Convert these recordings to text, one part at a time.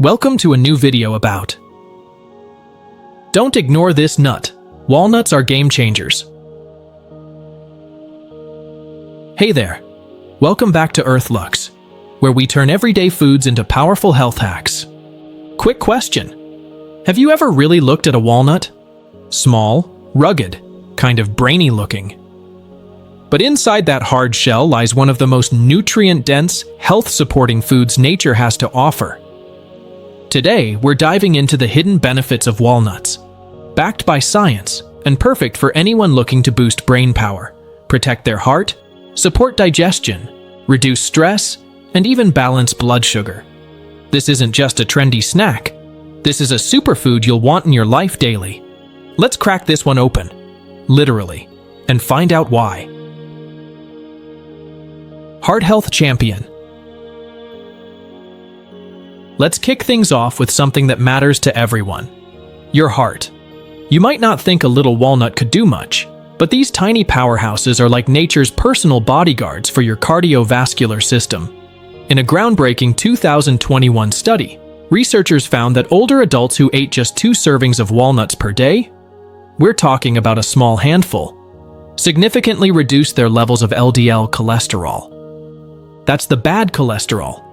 Welcome to a new video about. Don't ignore this nut. Walnuts are game changers. Hey there. Welcome back to EarthLux, where we turn everyday foods into powerful health hacks. Quick question. Have you ever really looked at a walnut? Small, rugged, kind of brainy looking. But inside that hard shell lies one of the most nutrient-dense, health-supporting foods nature has to offer. Today, we're diving into the hidden benefits of walnuts, backed by science and perfect for anyone looking to boost brain power, protect their heart, support digestion, reduce stress, and even balance blood sugar. This isn't just a trendy snack. This is a superfood you'll want in your life daily. Let's crack this one open, literally, and find out why. Heart health champion. Let's kick things off with something that matters to everyone. Your heart. You might not think a little walnut could do much, but these tiny powerhouses are like nature's personal bodyguards for your cardiovascular system. In a groundbreaking 2021 study, researchers found that older adults who ate just 2 servings of walnuts per day, we're talking about a small handful, significantly reduced their levels of LDL cholesterol. That's the bad cholesterol,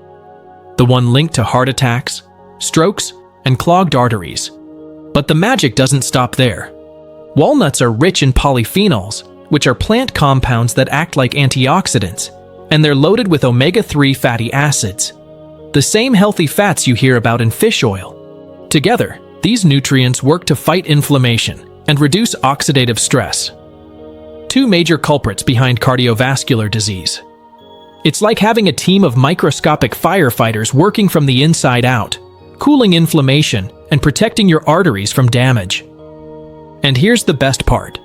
the one linked to heart attacks, strokes, and clogged arteries. But the magic doesn't stop there. Walnuts are rich in polyphenols, which are plant compounds that act like antioxidants, and they're loaded with omega-3 fatty acids, the same healthy fats you hear about in fish oil. Together, these nutrients work to fight inflammation and reduce oxidative stress, 2 major culprits behind cardiovascular disease. It's like having a team of microscopic firefighters working from the inside out, cooling inflammation and protecting your arteries from damage. And here's the best part.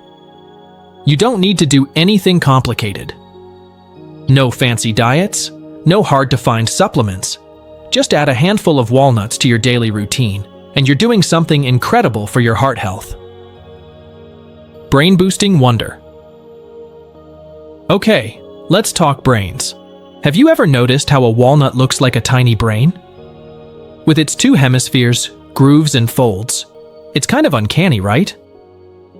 You don't need to do anything complicated. No fancy diets, no hard-to-find supplements. Just add a handful of walnuts to your daily routine, and you're doing something incredible for your heart health. Brain-boosting wonder. Okay, let's talk brains. Have you ever noticed how a walnut looks like a tiny brain? With its 2 hemispheres, grooves, and folds. It's kind of uncanny, right?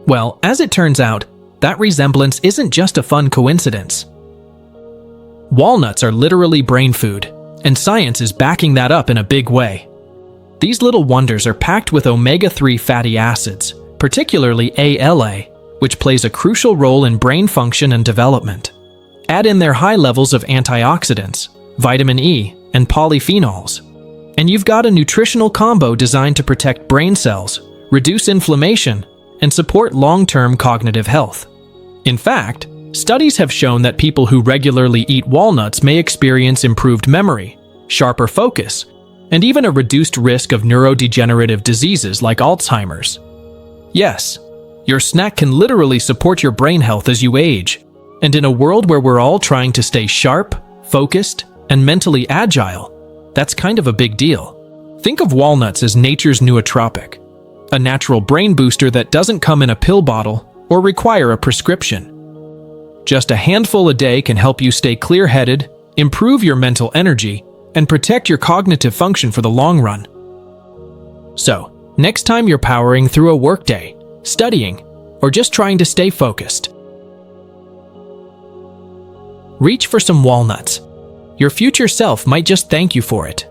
Well, as it turns out, that resemblance isn't just a fun coincidence. Walnuts are literally brain food, and science is backing that up in a big way. These little wonders are packed with omega-3 fatty acids, particularly ALA, which plays a crucial role in brain function and development. Add in their high levels of antioxidants, vitamin E, and polyphenols, and you've got a nutritional combo designed to protect brain cells, reduce inflammation, and support long-term cognitive health. In fact, studies have shown that people who regularly eat walnuts may experience improved memory, sharper focus, and even a reduced risk of neurodegenerative diseases like Alzheimer's. Yes, your snack can literally support your brain health as you age. And in a world where we're all trying to stay sharp, focused, and mentally agile, that's kind of a big deal. Think of walnuts as nature's nootropic, a natural brain booster that doesn't come in a pill bottle or require a prescription. Just a handful a day can help you stay clear-headed, improve your mental energy, and protect your cognitive function for the long run. So, next time you're powering through a workday, studying, or just trying to stay focused, reach for some walnuts. Your future self might just thank you for it.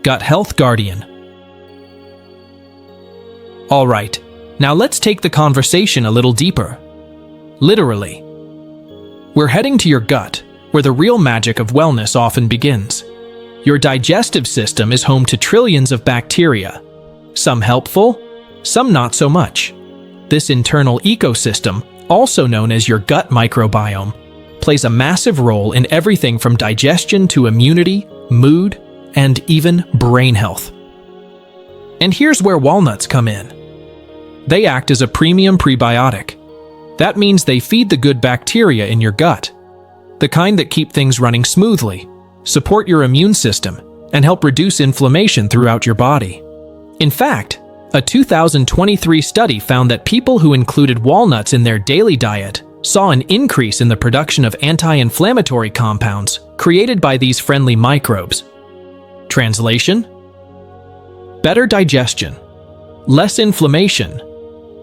Gut Health Guardian. All right, now let's take the conversation a little deeper. Literally. We're heading to your gut, where the real magic of wellness often begins. Your digestive system is home to trillions of bacteria, some helpful, some not so much. This internal ecosystem, also known as your gut microbiome, plays a massive role in everything from digestion to immunity, mood, and even brain health. And here's where walnuts come in. They act as a premium prebiotic. That means they feed the good bacteria in your gut, the kind that keep things running smoothly, support your immune system, and help reduce inflammation throughout your body. In fact, a 2023 study found that people who included walnuts in their daily diet saw an increase in the production of anti-inflammatory compounds created by these friendly microbes. Translation: better digestion, less inflammation,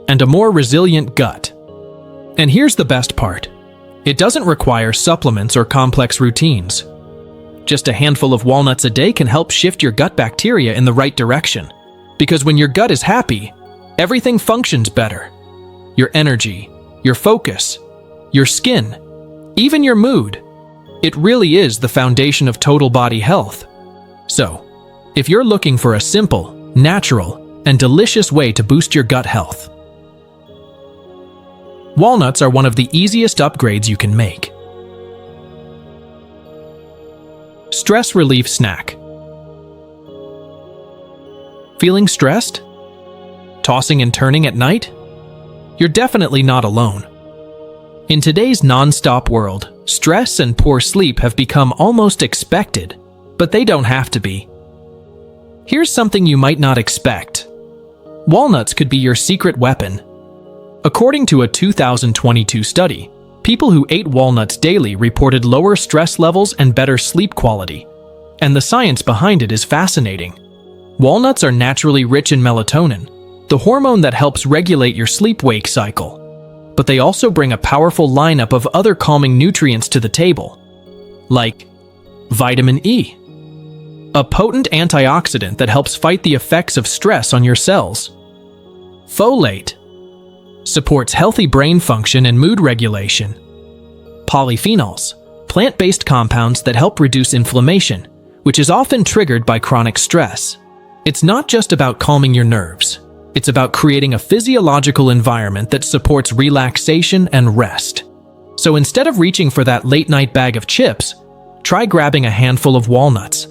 and a more resilient gut. And here's the best part. It doesn't require supplements or complex routines. Just a handful of walnuts a day can help shift your gut bacteria in the right direction. Because when your gut is happy, everything functions better. Your energy, your focus, your skin, even your mood. It really is the foundation of total body health. So, if you're looking for a simple, natural, and delicious way to boost your gut health, walnuts are one of the easiest upgrades you can make. Stress relief snack. Feeling stressed? Tossing and turning at night? You're definitely not alone. In today's non-stop world, stress and poor sleep have become almost expected, but they don't have to be. Here's something you might not expect. Walnuts could be your secret weapon. According to a 2022 study, people who ate walnuts daily reported lower stress levels and better sleep quality. And the science behind it is fascinating. Walnuts are naturally rich in melatonin, the hormone that helps regulate your sleep-wake cycle. But they also bring a powerful lineup of other calming nutrients to the table, like vitamin E, a potent antioxidant that helps fight the effects of stress on your cells. Folate supports healthy brain function and mood regulation. Polyphenols, plant-based compounds that help reduce inflammation, which is often triggered by chronic stress. It's not just about calming your nerves. It's about creating a physiological environment that supports relaxation and rest. So instead of reaching for that late-night bag of chips, try grabbing a handful of walnuts.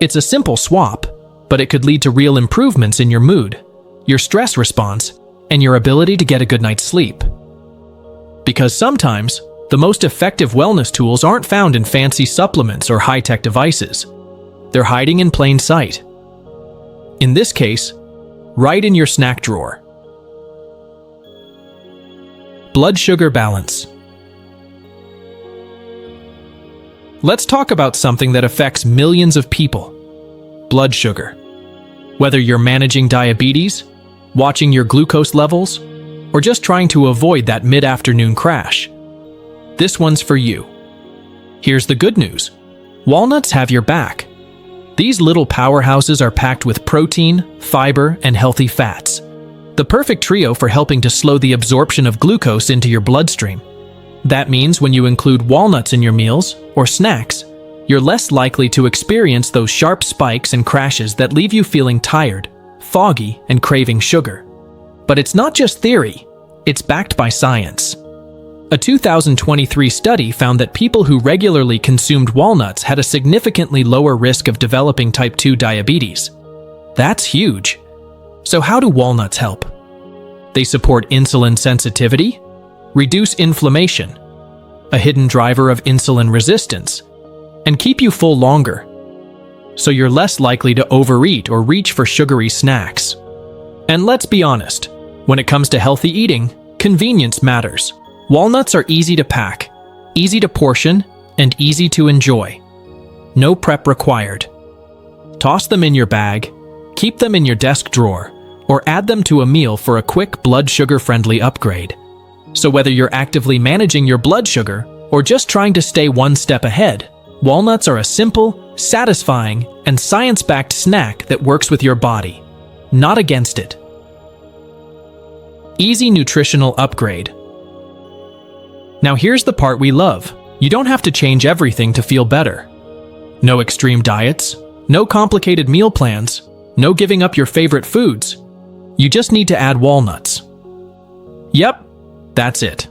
It's a simple swap, but it could lead to real improvements in your mood, your stress response, and your ability to get a good night's sleep. Because sometimes, the most effective wellness tools aren't found in fancy supplements or high-tech devices. They're hiding in plain sight. In this case, right in your snack drawer. Blood sugar balance. Let's talk about something that affects millions of people: blood sugar. Whether you're managing diabetes, watching your glucose levels, or just trying to avoid that mid-afternoon crash, this one's for you. Here's the good news. Walnuts have your back. These little powerhouses are packed with protein, fiber, and healthy fats. The perfect trio for helping to slow the absorption of glucose into your bloodstream. That means when you include walnuts in your meals or snacks, you're less likely to experience those sharp spikes and crashes that leave you feeling tired, foggy, and craving sugar. But it's not just theory, it's backed by science. A 2023 study found that people who regularly consumed walnuts had a significantly lower risk of developing type 2 diabetes. That's huge. So how do walnuts help? They support insulin sensitivity, reduce inflammation, a hidden driver of insulin resistance, and keep you full longer. So you're less likely to overeat or reach for sugary snacks. And let's be honest, when it comes to healthy eating, convenience matters. Walnuts are easy to pack, easy to portion, and easy to enjoy. No prep required. Toss them in your bag, keep them in your desk drawer, or add them to a meal for a quick blood sugar-friendly upgrade. So whether you're actively managing your blood sugar or just trying to stay one step ahead, walnuts are a simple, satisfying, and science-backed snack that works with your body, not against it. Easy nutritional upgrade. Now here's the part we love. You don't have to change everything to feel better. No extreme diets, no complicated meal plans, no giving up your favorite foods. You just need to add walnuts. Yep, that's it.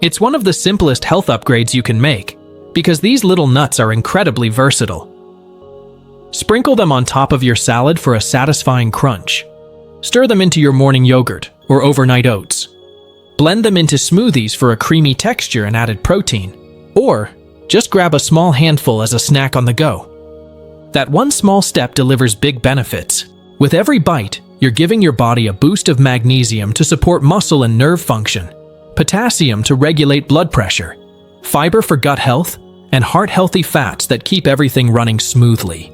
It's one of the simplest health upgrades you can make, because these little nuts are incredibly versatile. Sprinkle them on top of your salad for a satisfying crunch. Stir them into your morning yogurt or overnight oats. Blend them into smoothies for a creamy texture and added protein. Or just grab a small handful as a snack on the go. That one small step delivers big benefits. With every bite, you're giving your body a boost of magnesium to support muscle and nerve function, potassium to regulate blood pressure, fiber for gut health, and heart-healthy fats that keep everything running smoothly.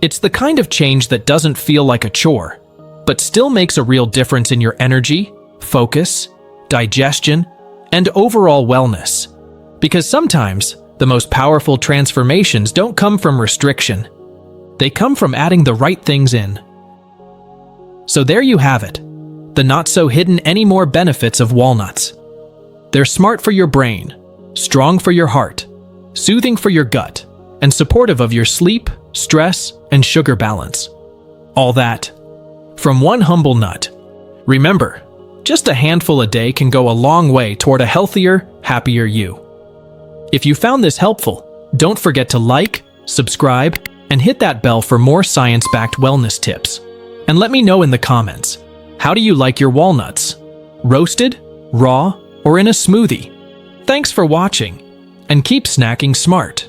It's the kind of change that doesn't feel like a chore, but still makes a real difference in your energy, focus, digestion, and overall wellness. Because sometimes, the most powerful transformations don't come from restriction. They come from adding the right things in. So there you have it, the not-so-hidden anymore benefits of walnuts. They're smart for your brain, strong for your heart, soothing for your gut, and supportive of your sleep, stress, and sugar balance. All that from one humble nut. Remember, just a handful a day can go a long way toward a healthier, happier you. If you found this helpful, don't forget to like, subscribe, and hit that bell for more science-backed wellness tips. And let me know in the comments, how do you like your walnuts? Roasted, raw, or in a smoothie? Thanks for watching, and keep snacking smart.